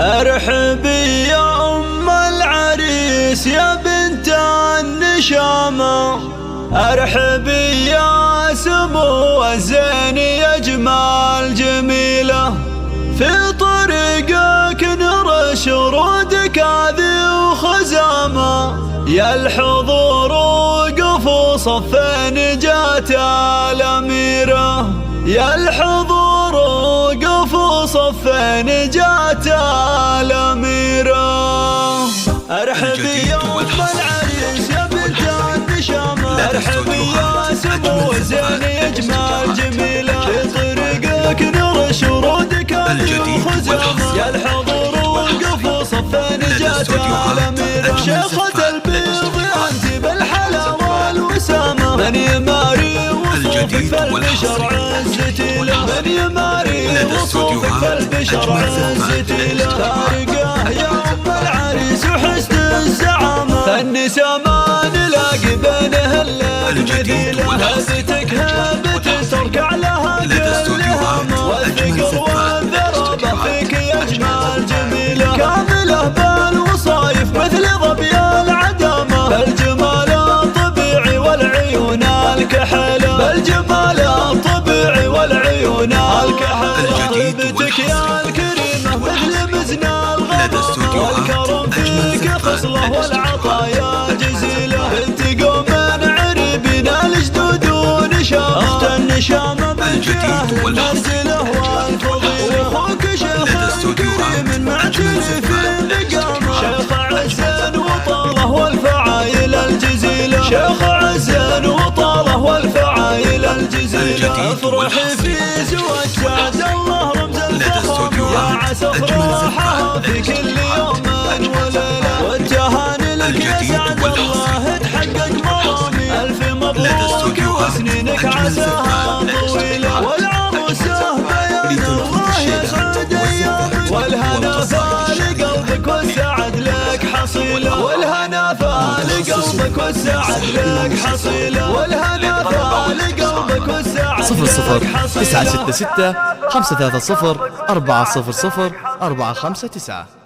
ارحبي يا ام العريس يا بنت النشامة، ارحبي يا سمو الزين يا جمال جميلة، في طريقك نرش ورودك هذي وخزامة، يا الحضور وقفوا صفين جات الأميرة، يا الحضور وقفوا صفين جات الأميرة. ارحبي يا ام العريس يا بنت النشامة، ارحبي يا سمو الزين يا جمال جميلة، في طريقك نرش ورودك وخزامة، يا الحضور وقفوا صفين جات الأميرة، شيخة البيض انت بالحلاوة والوسامة، من يماري وصوفك البشر عزتي له، من يماري وصوفك البشر عزتي له، فارقه يا ام العريس وحسن الزعامة، النسامة نلاقي بينه المثيلة، هبتك هبة تركع لها كل همة، والثقل والذرابة فيك يا جمال جميلة، كاملة بالوصايف مثل ظبي العدامة، بالجمال الطبيعي والعيون الكحلة، بالجمال الطبيعي والعيون الكحلة، طيبتك يا الكريمة مثل مزن الغمامة، والكرم فيك خصلة والعطايا جزيلة، بنت قوم عريبين الجدود ونشامة، اخت النشامة بنت اهل المنزلة والفضيلة، اخوك شيخ كريم معترف النقامة، شيخ عزين وطاله والفعايل الجزيلة، شيخ عزين وطاله والفعايل الجزيلة، افرحي في زواج سعد الله رمز الفخامة، يا عسى افراحها في كل يوم وليلة، والتهاني لك يا سعد الله تحقق مرامي، الف مبروك وسنينك عساها طويلة، والعروسة بيان الله يسعد ايامك، والهنا فال قلبك والسعد لك حصيلة، والهنا فال قلبك والسعد لك حصيلة، والهنا فال قلبك والسعد 00 966 530 400 459.